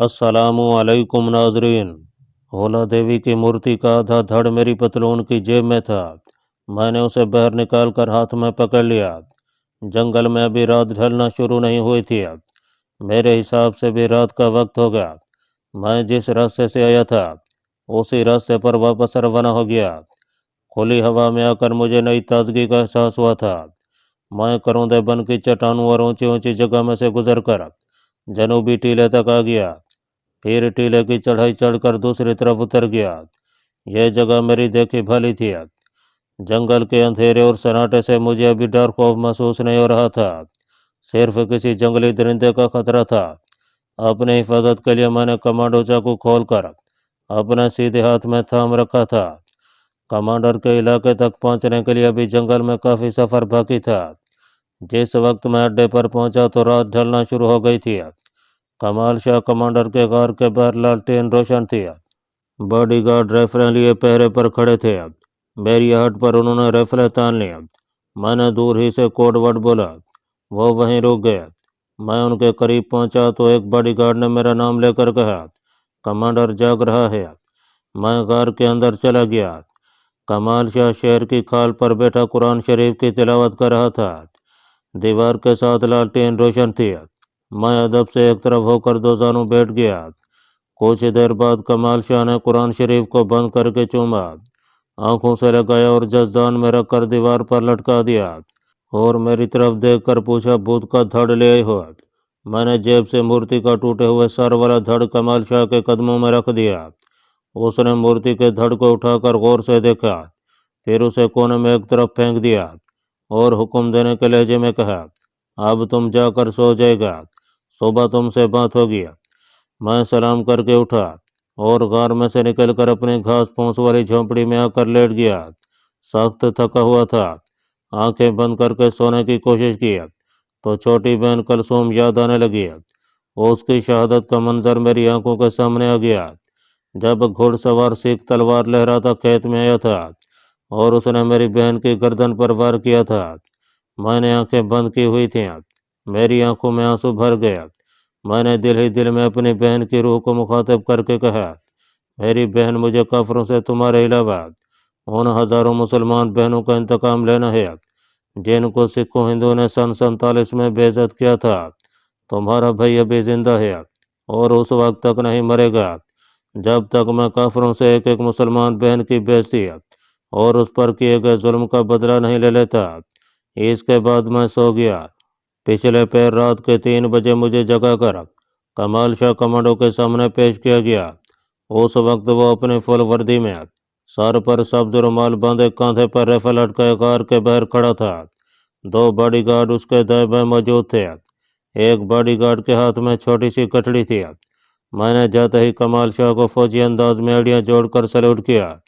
अस्सलाम वालेकुम नाजरीन। होला देवी की मूर्ति का आधा धड़ मेरी पतलून की जेब में था। मैंने उसे बाहर निकाल कर हाथ में पकड़ लिया। जंगल में अभी रात ढलना शुरू नहीं हुई थी। मेरे हिसाब से भी रात का वक्त हो गया। मैं जिस रास्ते से आया था उसी रास्ते पर वापस रवाना हो गया। खुली हवा में आकर मुझे नई ताजगी का एहसास हुआ था। मैं करोंदे बन की चट्टानों और ऊंची ऊंची जगह में से गुजर कर जनूबी टीले तक आ गया। फिर टीले की चढ़ाई चढ़कर दूसरी तरफ उतर गया। यह जगह मेरी देखी भाली थी। जंगल के अंधेरे और सन्नाटे से मुझे अभी डर खौफ महसूस नहीं हो रहा था, सिर्फ किसी जंगली दरिंदे का खतरा था। अपने हिफाजत के लिए मैंने कमांडो चाकू खोलकर अपने सीधे हाथ में थाम रखा था। कमांडर के इलाके तक पहुंचने के लिए अभी जंगल में काफ़ी सफ़र बाकी था। जिस वक्त मैं अड्डे पर पहुंचा तो रात ढलना शुरू हो गई थी। कमाल शाह कमांडर के कार के बाहर लालटेन रोशन थी। बॉडीगार्ड राइफलें लिए पहरे पर खड़े थे। मेरी हट पर उन्होंने राइफलें तान ली। मैंने दूर ही से कोड वर्ड बोला। वो वहीं रुक गए। मैं उनके करीब पहुंचा तो एक बॉडीगार्ड ने मेरा नाम लेकर कहा, कमांडर जाग रहा है। मैं कार के अंदर चला गया। कमाल शाह शहर की खाल पर बैठा कुरान शरीफ की तिलावत कर रहा था। दीवार के साथ लालटेन रोशन थी। मैं अदब से एक तरफ होकर दो जानू बैठ गया। कुछ देर बाद कमाल शाह ने कुरान शरीफ को बंद करके चूमा, आंखों से लगाया और जज्दान में रखकर दीवार पर लटका दिया और मेरी तरफ देखकर पूछा, भूत का धड़ ले आई हो? मैंने जेब से मूर्ति का टूटे हुए सर वाला धड़ कमाल शाह के कदमों में रख दिया। उसने मूर्ति के धड़ को उठाकर गौर से देखा, फिर उसे कोने में एक तरफ फेंक दिया और हुक्म देने के लहजे में कहा, अब तुम जाकर सो जाएगा, सुबह तुमसे बात होगी। मैं सलाम करके उठा और गार में से निकलकर अपनी घास फूस वाली झोंपड़ी में आकर लेट गया। सख्त थका हुआ था। आंखें बंद करके सोने की कोशिश की तो छोटी बहन कलसूम याद आने लगी। उसकी शहादत का मंजर मेरी आंखों के सामने आ गया, जब घुड़सवार सिख तलवार लहराता खेत में आया था और उसने मेरी बहन की गर्दन पर वार किया था। मैंने आंखें बंद की हुई थीं। मेरी आंखों में आंसू भर गया। मैंने दिल ही दिल में अपनी बहन की रूह को मुखातिब करके कहा, मेरी बहन, मुझे काफरों से तुम्हारे अलावा उन हजारों मुसलमान बहनों का इंतकाम लेना है जिनको सिखों हिंदुओं ने सन 47 में बेइज्जत किया था। तुम्हारा भाई अभी जिंदा है और उस वक्त तक नहीं मरेगा जब तक मैं काफरों से एक एक मुसलमान बहन की बेइज्जती और उस पर किए गए जुल्म का बदला नहीं ले लेता। इसके बाद मैं सो गया। पिछले पैर रात के 3 बजे मुझे जगाकर कमाल शाह कमांडो के सामने पेश किया गया। उस वक्त वो अपनी फुल वर्दी में, सर पर सब्ज रुमाल बांधे, कांधे पर राइफल लटकाए कार के बाहर खड़ा था। 2 बॉडीगार्ड उसके दाएं बाएं मौजूद थे। एक बॉडीगार्ड के हाथ में छोटी सी कटड़ी थी। मैंने जाते ही कमाल शाह को फौजी अंदाज में अड़ियाँ जोड़कर सैल्यूट किया।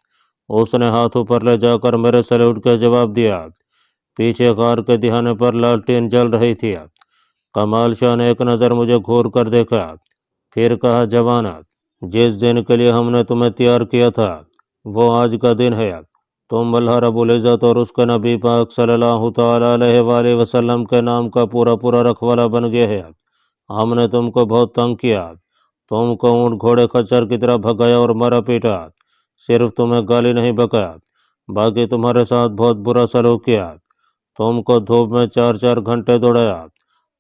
उसने हाथ ऊपर ले जाकर मेरे सैल्यूट का जवाब दिया। पीछे कार के दिहाने पर लालटेन जल रही थी। कमाल शाह ने एक नज़र मुझे घूर कर देखा, फिर कहा, जवान, जिस दिन के लिए हमने तुम्हें तैयार किया था वो आज का दिन है। तुम अल्लाह रब्बुल इज़्ज़त और उसके नबी पाक सल्लल्लाहु तआला अलैहि वसल्लम के नाम का पूरा पूरा रखवाला बन गए है। हमने तुमको बहुत तंग किया, तुमको ऊँट घोड़े खच्चर की तरह भगाया और मारा पीटा, सिर्फ तुम्हें गाली नहीं बकाया, बाकी तुम्हारे साथ बहुत बुरा सलूक किया। तुमको धूप में 4-4 घंटे दौड़ाया,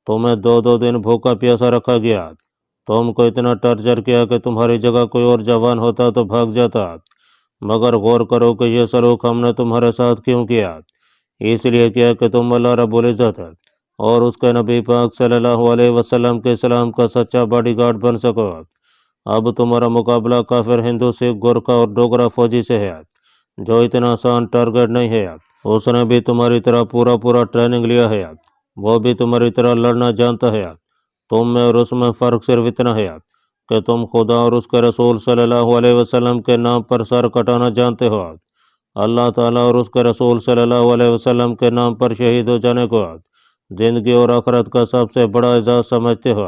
तुम्हें 2-2 दिन भूखा प्यासा रखा गया, तुमको इतना टॉर्चर किया कि तुम्हारी जगह कोई और जवान होता तो भाग जाता। मगर गौर करो कि यह सलूक हमने तुम्हारे साथ क्यों किया। इसलिए किया कि तुम अल्लाह रब्बुल इज़्ज़त और उसके नबी पाक सल्लल्लाहु अलैहि वसल्लम के इस्लाम का सच्चा बॉडीगार्ड बन सको। अब तुम्हारा मुकाबला काफिर हिंदू सिख गोरखा और डोगरा फौजी से है, जो इतना आसान टारगेट नहीं है। उसने भी तुम्हारी तरह पूरा पूरा ट्रेनिंग लिया है, वो भी तुम्हारी तरह लड़ना जानता है। तुम में और उसमें फ़र्क सिर्फ इतना है कि तुम खुदा और उसके रसूल सल्लल्लाहु अलैहि वसल्लम के नाम पर सर कटाना जानते हो। अल्लाह ताला और उसके रसूल सल्लल्लाहु अलैहि वसल्लम के नाम पर शहीद हो जाने को ज़िंदगी और आखिरत का सबसे बड़ा एजाज़ समझते हो।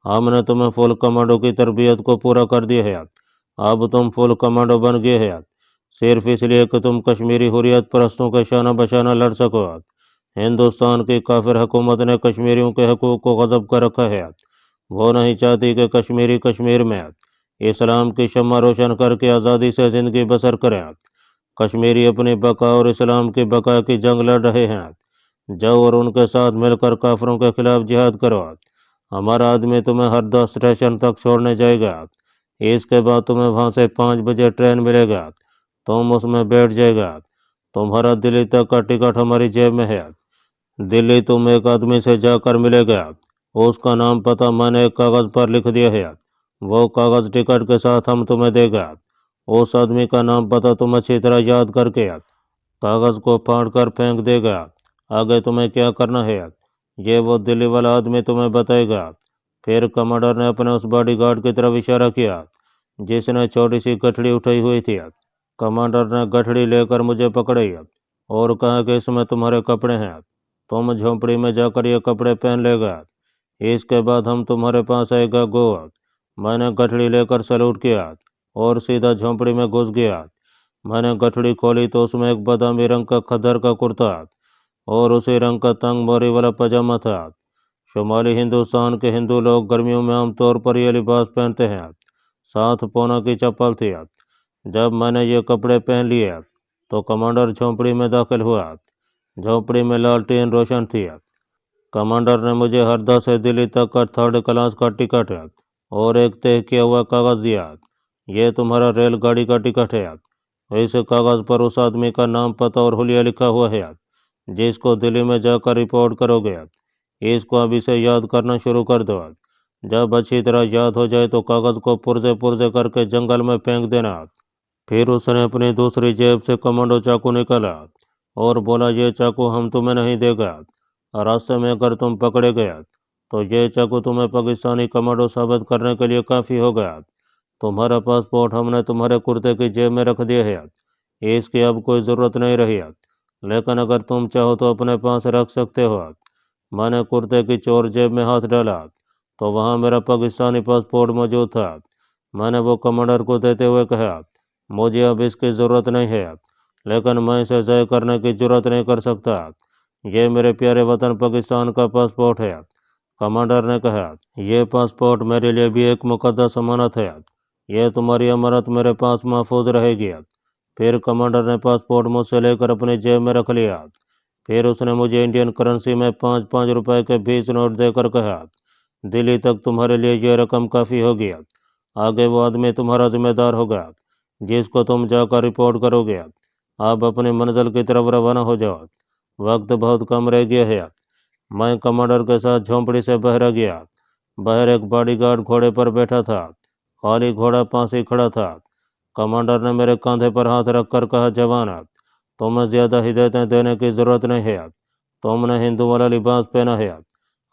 हमने तुम्हें फुल कमांडो की तरबियत को पूरा कर दिया है। अब तुम फुल कमांडो बन गए हैं, सिर्फ इसलिए कि तुम कश्मीरी हुर्रियत परस्तों के शाना बशाना लड़ सको। हिंदुस्तान की काफिर हुकूमत ने कश्मीरियों के हकूक़ को गज़ब कर रखा है। वो नहीं चाहती कि कश्मीरी कश्मीर में इस्लाम की शम्मा रोशन करके आज़ादी से ज़िंदगी बसर करें। कश्मीरी अपनी बका और इस्लाम की बका की जंग लड़ रहे हैं। जाओ और उनके साथ मिलकर काफरों के खिलाफ जिहाद करो। हमारा आदमी तुम्हें हरदा स्टेशन तक छोड़ने जाएगा। इसके बाद तुम्हें वहाँ से 5 बजे ट्रेन मिलेगा, तुम उसमें बैठ जाएगा। तुम्हारा दिल्ली तक का टिकट हमारी जेब में है। दिल्ली तुम एक आदमी से जाकर मिलेगा, उसका नाम पता मैंने एक कागज़ पर लिख दिया है। वो कागज़ टिकट के साथ हम तुम्हें देगा। उस आदमी का नाम पता तुम अच्छी तरह याद करके कागज़ को फाड़ कर फेंक देगा। आगे तुम्हें क्या करना है ये वो दिल्ली वाला आदमी तुम्हें बताएगा। फिर कमांडर ने अपने उस बॉडीगार्ड की तरफ इशारा किया जिसने छोटी सी गठड़ी उठाई हुई थी। कमांडर ने गठड़ी लेकर मुझे पकड़ी और कहा कि इसमें तुम्हारे कपड़े हैं, तुम झोंपड़ी में जाकर ये कपड़े पहन लेगा, इसके बाद हम तुम्हारे पास आएगा गो। मैंने गठड़ी लेकर सैल्यूट किया और सीधा झोंपड़ी में घुस गया। मैंने गठड़ी खोली तो उसमें एक बादामी रंग का खद्दर का कुर्ता और उसी रंग का तंग मोरी वाला पजामा था। शुमाली हिंदुस्तान के हिंदू लोग गर्मियों में आमतौर पर यह लिबास पहनते हैं। साथ पौना की चप्पल थी। जब मैंने ये कपड़े पहन लिए तो कमांडर झोंपड़ी में दाखिल हुआ। झोंपड़ी में लालटेन रोशन थी। कमांडर ने मुझे हरदा से दिल्ली तक का 3rd क्लास का टिकट और एक तय किया हुआ कागज़ दिया। ये तुम्हारा रेलगाड़ी का टिकट है। इस कागज़ पर उस आदमी का नाम पता और हुलिया लिखा हुआ है जिसको दिल्ली में जाकर रिपोर्ट करोगे। इसको अभी से याद करना शुरू कर दो। जब अच्छी तरह याद हो जाए तो कागज़ को पुर्जे पुर्जे करके जंगल में फेंक देना। फिर उसने अपनी दूसरी जेब से कमांडो चाकू निकाला और बोला, ये चाकू हम तुम्हें नहीं देगा। रास्ते में अगर तुम पकड़े गए तो ये चाकू तुम्हें पाकिस्तानी कमांडो साबित करने के लिए काफ़ी होगा। तुम्हारा पासपोर्ट हमने तुम्हारे कुर्ते की जेब में रख दिया है, इसकी अब कोई ज़रूरत नहीं रही है, लेकिन अगर तुम चाहो तो अपने पास रख सकते हो। मैंने कुर्ते की चोर जेब में हाथ डाला तो वहाँ मेरा पाकिस्तानी पासपोर्ट मौजूद था। मैंने वो कमांडर को देते हुए कहा, मुझे अब इसकी ज़रूरत नहीं है, लेकिन मैं इसे ज़ाय करने की जुर्रत नहीं कर सकता। ये मेरे प्यारे वतन पाकिस्तान का पासपोर्ट है। कमांडर ने कहा, यह पासपोर्ट मेरे लिए भी एक मुकद्दस अमानत है। यह तुम्हारी अमानत मेरे पास महफूज रहेगी। फिर कमांडर ने पासपोर्ट मुझसे लेकर अपनी जेब में रख लिया। फिर उसने मुझे इंडियन करेंसी में 5-5 रुपए के 20 नोट देकर कहा, दिल्ली तक तुम्हारे लिए यह रकम काफ़ी होगी। आगे वो आदमी तुम्हारा जिम्मेदार होगा जिसको तुम जाकर रिपोर्ट करोगे। आप अपनी मंजिल की तरफ रवाना हो जाओ, वक्त बहुत कम रह गया है। मैं कमांडर के साथ झोंपड़ी से बहरा गया। बाहर एक बॉडीगार्ड घोड़े पर बैठा था, खाली घोड़ा पास ही खड़ा था। कमांडर ने मेरे कंधे पर हाथ रखकर कहा, जवान तुम्हें ज़्यादा हिदायतें देने की ज़रूरत नहीं है। तुमने हिंदू वाला लिबास पहना है,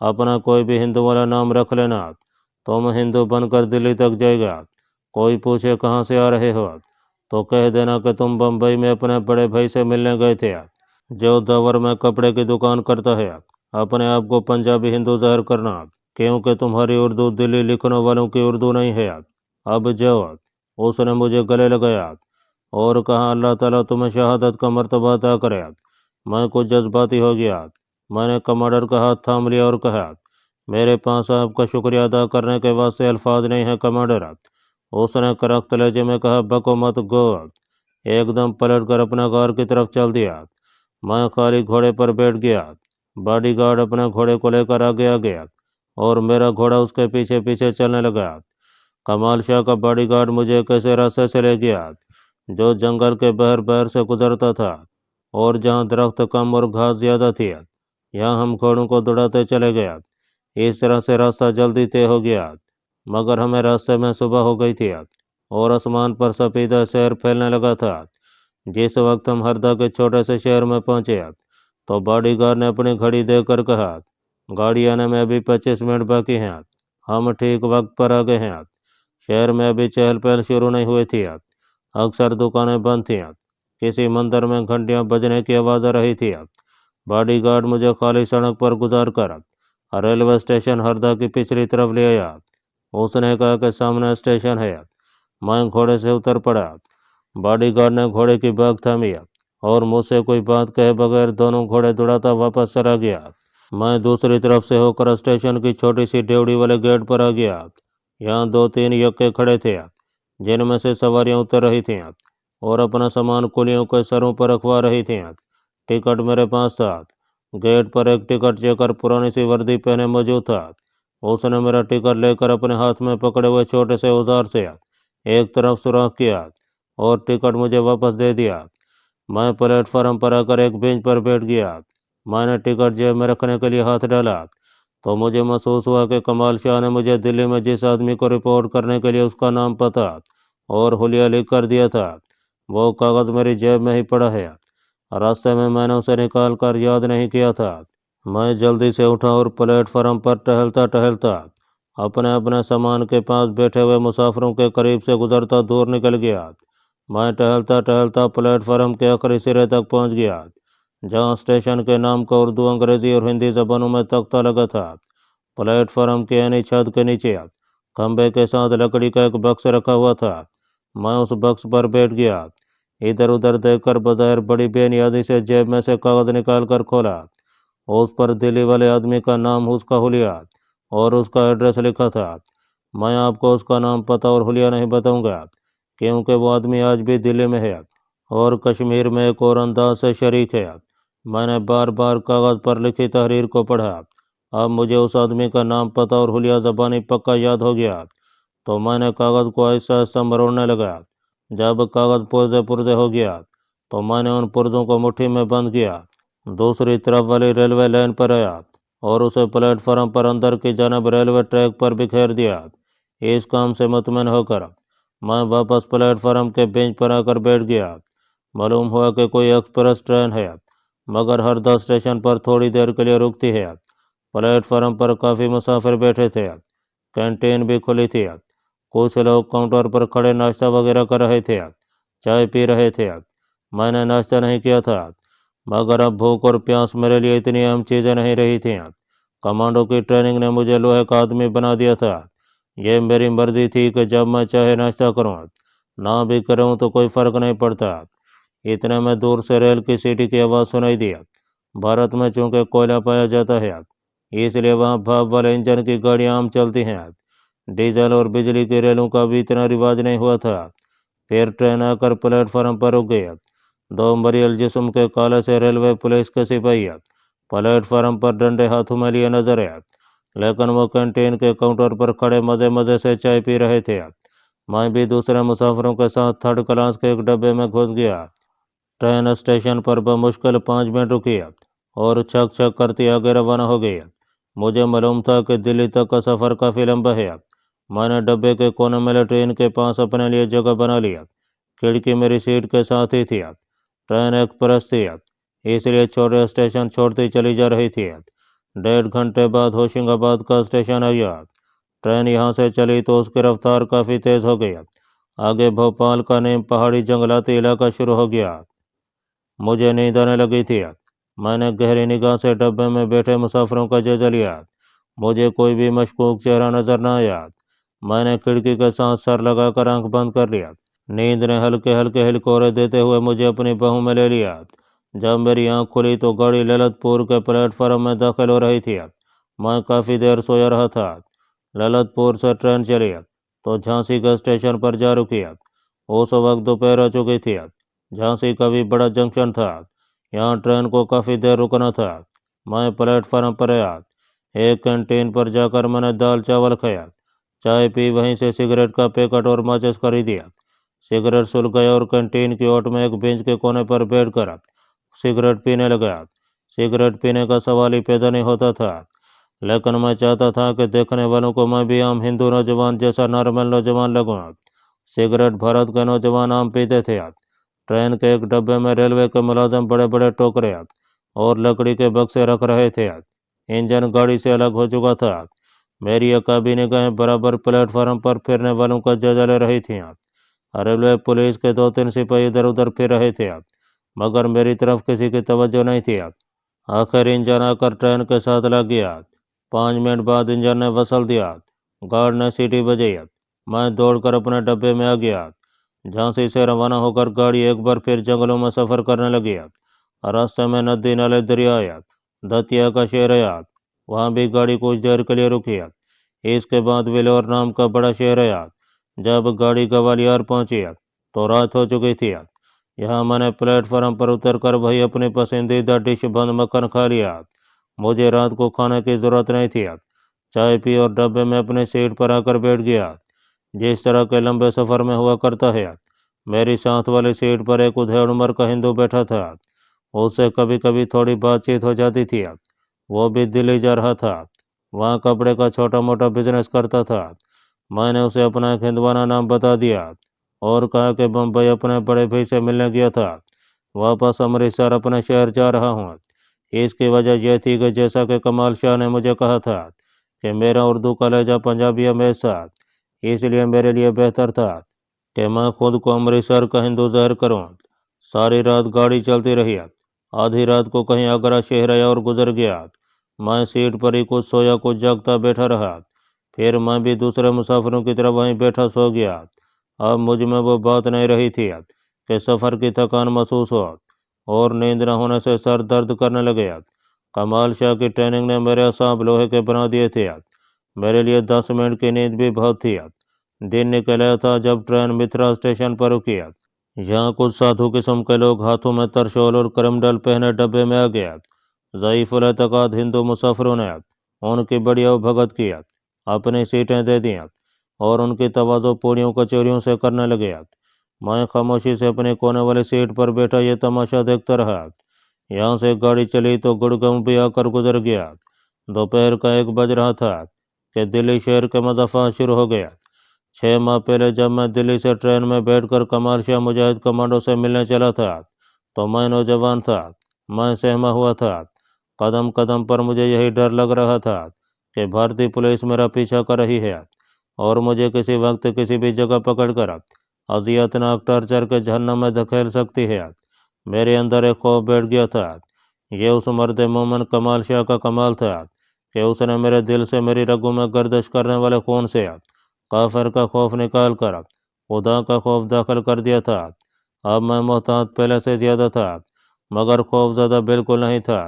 अपना कोई भी हिंदू वाला नाम रख लेना। तुम हिंदू बनकर दिल्ली तक जाएगा। कोई पूछे कहाँ से आ रहे हो तो कह देना कि तुम बम्बई में अपने बड़े भाई से मिलने गए थे जो दवर में कपड़े की दुकान करता है। अपने आप को पंजाबी हिंदू ज़ाहिर करना, क्योंकि तुम्हारी उर्दू दिल्ली लिखने वालों की उर्दू नहीं है। अब जाओ। उसने मुझे गले लगाया और कहा, अल्लाह ताला तुम्हें शहादत का मर्तबा अता करे। मैं कुछ जज्बाती हो गया। मैंने कमांडर का हाथ थाम लिया और कहा, मेरे पास आपका शुक्रिया अदा करने के वास्ते अल्फाज नहीं है कमांडर। उसने करख्त लहजे में कहा, बको मत गो। एकदम पलट कर अपना गार की तरफ चल दिया। मैं खाली घोड़े पर बैठ गया। बॉडीगार्ड अपने घोड़े को लेकर आगे आ गया और मेरा घोड़ा उसके पीछे पीछे चलने लगा। कमाल शाह का बॉडीगार्ड मुझे कैसे रास्ते से ले गया जो जंगल के बहर बहर से गुजरता था और जहाँ दरख्त कम और घास ज़्यादा थी, यहाँ हम घोड़ों को दौड़ाते चले गए। इस तरह से रास्ता जल्दी तय हो गया, मगर हमें रास्ते में सुबह हो गई थी और आसमान पर सफ़ेदा शहर फैलने लगा था। जिस वक्त हम हरदा के छोटे से शहर में पहुंचे तो बॉडीगार्ड ने अपनी घड़ी देखकर कहा, गाड़ी आने में अभी 25 मिनट बाकी हैं। हम ठीक वक्त पर आ गए हैं। शहर में अभी चहल पहल शुरू नहीं हुई थी। अक्सर दुकानें बंद थीं। किसी मंदिर में घंटियां बजने की आवाज़ आ रही थी। बॉडीगार्ड मुझे खाली सड़क पर गुजार कर रेलवे स्टेशन हरदा की पिछली तरफ ले आया। उसने कहा कि सामने स्टेशन है। मैं घोड़े से उतर पड़ा। बॉडीगार्ड ने घोड़े की बाग थामी और मुझसे कोई बात कहे बगैर दोनों घोड़े दौड़ाता वापस चला गया। मैं दूसरी तरफ से होकर स्टेशन की छोटी सी डेवड़ी वाले गेट पर आ गया। यहाँ दो तीन यक्के खड़े थे, जिनमें से सवारियां उतर रही थीं और अपना सामान कुलियों के सरों पर रखवा रही थीं। टिकट मेरे पास था। गेट पर एक टिकट चेकर पुरानी सी वर्दी पहने मौजूद था। उसने मेरा टिकट लेकर अपने हाथ में पकड़े हुए छोटे से औजार से एक तरफ सुराख किया और टिकट मुझे वापस दे दिया। मैं प्लेटफार्म पर आकर एक बेंच पर बैठ गया। मैंने टिकट जेब में रखने के लिए हाथ डाला तो मुझे महसूस हुआ कि कमाल शाह ने मुझे दिल्ली में जिस आदमी को रिपोर्ट करने के लिए उसका नाम, पता और हुलिया लिख कर दिया था, वो कागज़ मेरी जेब में ही पड़ा है। रास्ते में मैंने उसे निकाल कर याद नहीं किया था। मैं जल्दी से उठा और प्लेटफार्म पर टहलता टहलता अपने अपने सामान के पास बैठे हुए मुसाफिरों के करीब से गुजरता दूर निकल गया। मैं टहलता टहलता प्लेटफार्म के आखिरी सिरे तक पहुंच गया, जहां स्टेशन के नाम का उर्दू, अंग्रेजी और हिंदी जबानों में तख्ता लगा था। प्लेटफार्म के यानी छत के नीचे खंबे के साथ लकड़ी का एक बक्स रखा हुआ था। मैं उस बक्स पर बैठ गया। इधर उधर देखकर बज़ाहिर बड़ी बेनियाजी से जेब में से कागज निकाल कर खोला। उस पर दिल्ली वाले आदमी का नाम, उसका हुलिया और उसका एड्रेस लिखा था। मैं आपको उसका नाम, पता और हुलिया नहीं बताऊंगा, क्योंकि वो आदमी आज भी दिल्ली में है और कश्मीर में एक और अंदाज से शरीक है। मैंने बार बार कागज़ पर लिखी तहरीर को पढ़ा। अब मुझे उस आदमी का नाम, पता और हुलिया ज़बानी पक्का याद हो गया। तो मैंने कागज़ को आहिस्ता आहिस्ता मरोड़ने लगा। जब कागज़ पुरजे पुरजे हो गया तो मैंने उन पुर्जों को मुट्ठी में बंद किया, दूसरी तरफ वाली रेलवे लाइन पर आया और उसे प्लेटफार्म पर अंदर की जानब रेलवे ट्रैक पर बिखेर दिया। इस काम से मुतमईन होकर मैं वापस प्लेटफार्म के बेंच पर आकर बैठ गया। मालूम हुआ कि कोई एक्सप्रेस ट्रेन है, मगर हर 10 स्टेशन पर थोड़ी देर के लिए रुकती है। प्लेटफार्म पर काफ़ी मुसाफिर बैठे थे। कैंटीन भी खुली थी। कुछ लोग काउंटर पर खड़े नाश्ता वगैरह कर रहे थे, चाय पी रहे थे। मैंने नाश्ता नहीं किया था, मगर अब भूख और प्यास मेरे लिए इतनी अहम चीज़ें नहीं रही थीं। कमांडो की ट्रेनिंग ने मुझे लोहे का आदमी बना दिया था। ये मेरी मर्जी थी कि जब मैं चाहे नाश्ता करूं, ना भी करूं तो कोई फ़र्क नहीं पड़ता। इतने में दूर से रेल की सीटी की आवाज़ सुनाई दी। भारत में चूंकि कोयला पाया जाता है, इसलिए वहाँ भाप वाले इंजन की गाड़ियाँ आम चलती हैं। डीजल और बिजली की रेलों का भी इतना रिवाज नहीं हुआ था। फिर ट्रेन आकर प्लेटफार्म पर रुक गई। दो मरियल जिस्म के काले से रेलवे पुलिस के सिपाही प्लेटफार्म पर डंडे हाथों में लिए नजर आए, लेकिन वो कैंटीन के काउंटर पर खड़े मज़े मज़े से चाय पी रहे थे। मैं भी दूसरे मुसाफिरों के साथ थर्ड क्लास के एक डब्बे में घुस गया। ट्रेन स्टेशन पर बमुश्किल 5 मिनट रुकी और छक छक करती आगे रवाना हो गई। मुझे मालूम था कि दिल्ली तक का सफ़र काफ़ी लंबा है। मैंने डब्बे के कोने में ट्रेन के पास अपने लिए जगह बना लिया। खिड़की मेरी सीट के साथ ही थी। ट्रेन एक्सप्रेस थी, इसलिए छोटे स्टेशन छोड़ती चली जा रही थी। 1.5 घंटे बाद होशंगाबाद का स्टेशन आ गया। ट्रेन यहाँ से चली तो उसकी रफ्तार काफ़ी तेज़ हो गई। आगे भोपाल का नीम पहाड़ी जंगलाती इलाका शुरू हो गया। मुझे नींद आने लगी थी। मैंने गहरी निगाह से डब्बे में बैठे मुसाफिरों का जायजा लिया। मुझे कोई भी मशकूक चेहरा नजर न आया। मैंने खिड़की के साथ सर लगाकर आंख बंद कर लिया। नींद ने हल्के हल्के हिलकोरे देते हुए मुझे अपनी बाहों में ले लिया। जब मेरी आंख खुली तो गाड़ी ललितपुर के प्लेटफार्म में दाखिल हो रही थी। मैं काफ़ी देर सोया रहा था। ललितपुर से ट्रेन चली तो झांसी के स्टेशन पर जा रुकी। उस वक्त दोपहर हो चुकी थी। झांसी का भी बड़ा जंक्शन था, यहाँ ट्रेन को काफ़ी देर रुकना था। मैं प्लेटफार्म पर आया। एक कैंटीन पर जाकर मैंने दाल चावल खाया, चाय पी, वहीं से सिगरेट का पैकेट और माचिस खरीदिया। सिगरेट सुलग गया और कैंटीन की ओट में एक बेंच के कोने पर बैठकर सिगरेट पीने लगा। सिगरेट पीने का सवाल ही पैदा नहीं होता था, लेकिन मैं चाहता था कि देखने वालों को मैं भी आम हिंदू नौजवान जैसा नॉर्मल नौजवान लगूं। सिगरेट भारत के नौजवान आम पीते थे। ट्रेन के एक डब्बे में रेलवे के मुलाजिम बड़े बड़े टोकरे और लकड़ी के बक्से रख रहे थे। इंजन गाड़ी से अलग हो चुका था। मेरी अकाबी निगाहें बराबर प्लेटफार्म पर फिरने वालों का जायजा ले रही थीं। रेलवे पुलिस के 2-3 सिपाही इधर उधर फिर रहे थे, मगर मेरी तरफ किसी की तवज्जो नहीं थी। आखिर इंजन आकर ट्रेन के साथ लग गया। 5 मिनट बाद इंजन ने वसल दिया। गार्ड ने सीटी बजाई। मैं दौड़कर अपने डब्बे में आ गया। झांसी से रवाना होकर गाड़ी एक बार फिर जंगलों में सफ़र करने लगी। रास्ते में नदी नाले दरिया आया दतिया का शहर आया। वहाँ भी गाड़ी कुछ देर के लिए रुकी। इसके बाद वेलोर नाम का बड़ा शहर आया। जब गाड़ी ग्वालियर पहुंची तो रात हो चुकी थी। यहाँ मैंने प्लेटफार्म पर उतरकर वही अपनी पसंदीदा डिश बंद मक्खन खा लिया। मुझे रात को खाने की जरूरत नहीं थी। चाय पी और डब्बे में अपनी सीट पर आकर बैठ गया। जिस तरह के लंबे सफ़र में हुआ करता है। मेरी साथ वाली सीट पर एक उधेड़ उम्र का हिंदू बैठा था। उससे कभी कभी थोड़ी बातचीत हो जाती थी। वो भी दिल्ली जा रहा था। वहाँ कपड़े का छोटा मोटा बिजनेस करता था। मैंने उसे अपना एक हिंदवाना नाम बता दिया और कहा कि बम्बई अपने बड़े भाई से मिलने गया था, वापस अमृतसर अपने शहर जा रहा हूँ। इसकी वजह यह थी कि जैसा कि कमाल शाह ने मुझे कहा था कि मेरा उर्दू का लहजा पंजाबी में था, इसलिए मेरे लिए बेहतर था कि मैं खुद को अमृतसर का हिंदू ज़ाहिर करूँ। सारी रात गाड़ी चलती रही। आधी रात को कहीं आगरा शहर आया और गुजर गया। मैं सीट पर ही कुछ सोया कुछ जागता बैठा रहा। फिर मैं भी दूसरे मुसाफिरों की तरह वहीं बैठा सो गया। अब मुझ में वो बात नहीं रही थी कि सफ़र की थकान महसूस हो और नींद न होने से सर दर्द करने लगे। कमाल शाह की ट्रेनिंग ने मेरे असाब लोहे के बना दिए थे। मेरे लिए 10 मिनट की नींद भी बहुत थी। दिन निकल आया था जब ट्रेन मित्रा स्टेशन पर रुकी। यहाँ कुछ साधु किस्म के लोग हाथों में तरशोल और करमडल पहने डब्बे में आ गया। ज़ईफ़ उल एतक़ाद हिंदू मुसाफिरों ने उनकी बढ़िया भगत की, अपनी सीटें दे दी और उनकी तवाज़ो पूड़ियों कचौरियों से करने लगे। मैं खामोशी से अपने कोने वाली सीट पर बैठा ये तमाशा देखता रहा। यहाँ से गाड़ी चली तो गुड़गांव भी आकर गुजर गया। दोपहर का 1 बज रहा था कि दिल्ली शहर के मज़ाफ़ात शुरू हो गया। 6 माह पहले जब मैं दिल्ली से ट्रेन में बैठकर कमाल शाह मुजाहिद कमांडो से मिलने चला था तो मैं नौजवान था। मैं सहमा हुआ था। कदम कदम पर मुझे यही डर लग रहा था कि भारतीय पुलिस मेरा पीछा कर रही है और मुझे किसी वक्त किसी भी जगह पकड़कर अजियतनाक टॉर्चर के जहन्नम में धकेल सकती है। मेरे अंदर एक खौफ बैठ गया था। ये उस मर्द मोमन कमाल शाह का कमाल था कि उसने मेरे दिल से मेरी रगों में गर्दिश करने वाले खून से काफिर का खौफ निकाल कर खुदा का खौफ दाखिल कर दिया था। अब मैं मोहतात पहले से ज़्यादा था मगर खौफ ज़्यादा बिल्कुल नहीं था।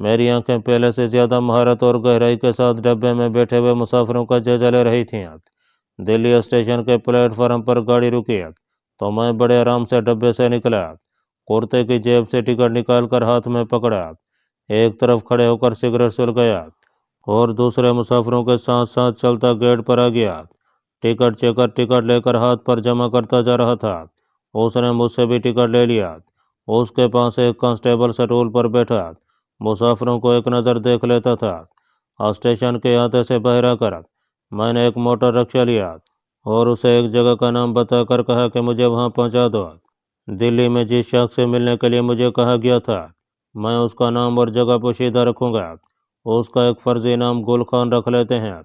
मेरी आंखें पहले से ज़्यादा महारत और गहराई के साथ डब्बे में बैठे हुए मुसाफिरों का जायजा ले रही थीं। दिल्ली स्टेशन के प्लेटफार्म पर गाड़ी रुकी तो मैं बड़े आराम से डब्बे से निकला। कुर्ते की जेब से टिकट निकालकर हाथ में पकड़ा। एक तरफ खड़े होकर सिगरेट सुलगाया और दूसरे मुसाफिरों के साथ साथ चलता गेट पर आ गया। टिकट चेकर टिकट लेकर हाथ पर जमा करता जा रहा था। उसने मुझसे भी टिकट ले लिया। उसके पास एक कांस्टेबल स्टूल पर बैठा मुसाफिरों को एक नज़र देख लेता था। स्टेशन के आते से बाहर आकर मैंने एक मोटर रिक्शा लिया और उसे एक जगह का नाम बताकर कहा कि मुझे वहां पहुंचा दो। दिल्ली में जिस शख्स से मिलने के लिए मुझे कहा गया था मैं उसका नाम और जगह पोशीदा रखूंगा। उसका एक फर्जी नाम गुल खान रख लेते हैं।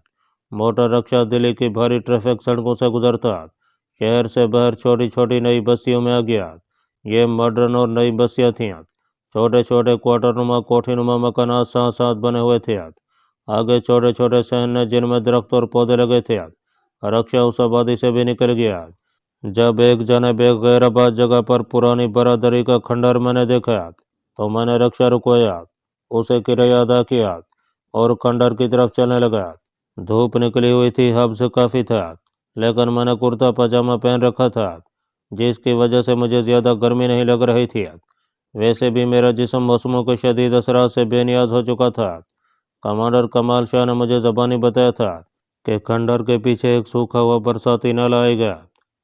मोटर रिक्शा दिल्ली की भारी ट्रैफिक सड़कों से गुजरता शहर से बाहर छोटी छोटी नई बस्तियों में आ गया। ये मॉडर्न और नई बस्तियाँ थीं। छोटे छोटे क्वार्टरनुमा कोठीनुमा मकान साथ साथ बने हुए थे। आगे छोटे छोटे सहन जिनमें दरख्त और पौधे लगे थे। रिक्शा उस आबादी से भी निकल गया। जब एक जानिब एक गैराबाद जगह पर पुरानी बरादरी का खंडर मैंने देखा तो मैंने रिक्शा रुकवाया, उसे किराया अदा किया और खंडर की तरफ चलने लगा। धूप निकली हुई थी, हब्स काफ़ी था, लेकिन मैंने कुर्ता पजामा पहन रखा था जिसकी वजह से मुझे ज़्यादा गर्मी नहीं लग रही थी। वैसे भी मेरा जिस्म मौसमों के शदीद असरात से बेनियाज हो चुका था। कमांडर कमाल शाह ने मुझे ज़बानी बताया था कि खंडर के पीछे एक सूखा हुआ बरसाती नाला आएगा।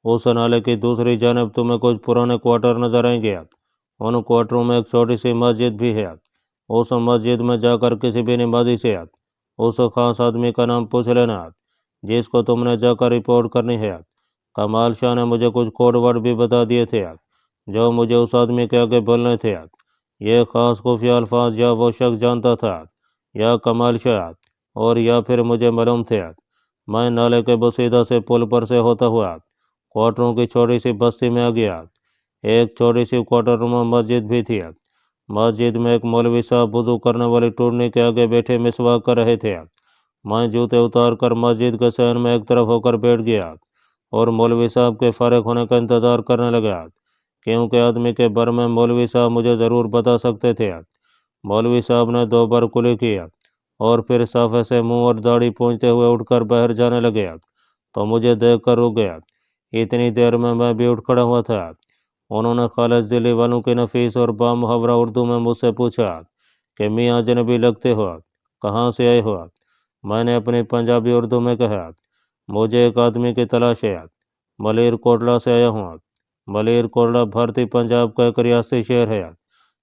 उस नाले की दूसरी जानब तुम्हें कुछ पुराने क्वार्टर नजर आएंगे। उन क्वार्टरों में एक छोटी सी मस्जिद भी है। उस मस्जिद में जाकर किसी भी नमाजी से उस खास आदमी का नाम पूछ लेना जिसको तुमने जाकर रिपोर्ट करनी है। कमाल शाह ने मुझे कुछ कोड वर्ड भी बता दिए थे जो मुझे उस आदमी के आगे बोलने थे। ये खास खुफिया अल्फाज या वो शख्स जानता था या कमाल शाह और या फिर मुझे मालूम थे। मैं नाले के बसीदा से पुल पर से होता हुआ क्वार्टरों की छोटी सी बस्ती में आ गया। एक छोटी सी क्वार्टरनुमा मस्जिद भी थी। मस्जिद में एक मौलवी साहब वुजू करने वाली टूरनी के आगे बैठे मिसवाक कर रहे थे। मैं जूते उतार कर मस्जिद के सहन में एक तरफ होकर बैठ गया और मौलवी साहब के फारिग होने का इंतज़ार करने लगा, क्योंकि आदमी के बारे में मौलवी साहब मुझे ज़रूर बता सकते थे। मौलवी साहब ने 2 बार कुली किया और फिर साफे से मुंह और दाढ़ी पोंछते हुए उठकर बाहर जाने लगे तो मुझे देखकर रुक गया। इतनी देर में मैं भी उठ खड़ा हुआ था। उन्होंने खालिद दिली वालों की नफीस और बामुहावरा उर्दू में मुझसे पूछा कि मियाँ अजनबी लगते हो, कहाँ से आए हो? मैंने अपनी पंजाबी उर्दू में कहा, मुझे एक आदमी की तलाश है, मलेर कोटला से आया हूँ। मलेर कोटला भारतीय पंजाब का एक रियासती शहर है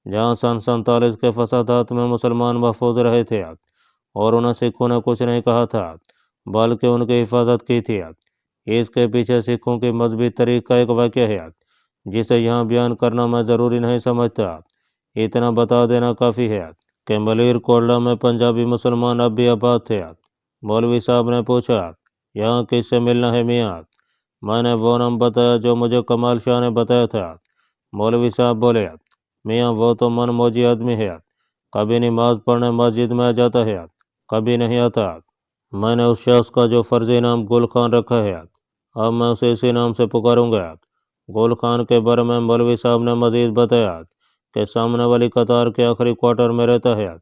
जहाँ सन 47 के फसादात में मुसलमान महफूज रहे थे और उन्हें सिखों ने कुछ नहीं कहा था बल्कि उनकी हिफाजत की थी। इसके पीछे सिखों की मजबूत तरीक का एक वाक़या है जिसे यहाँ बयान करना मैं ज़रूरी नहीं समझता। इतना बता देना काफ़ी है कि मलेर कोटला में पंजाबी मुसलमान अब भी आबाद थे। मौलवी साहब ने पूछा, यहाँ किससे मिलना है मियाँ? मैंने वो नाम बताया जो मुझे कमाल शाह ने बताया था। मौलवी साहब बोले, मियाँ वो तो मन मौजी आदमी है, कभी नमाज पढ़ने मस्जिद में आ जाता है, कभी नहीं आता। मैंने उस शख्स का जो फर्जी नाम गुल खान रखा है, अब मैं उसे इसी नाम से पुकारूंगा। गुल खान के बारे में मौलवी साहब ने मजीद बताया कि सामने वाली कतार के आखिरी क्वार्टर में रहता है,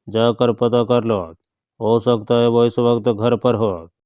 जाकर पता कर लो, हो सकता है वो इस वक्त घर पर हो।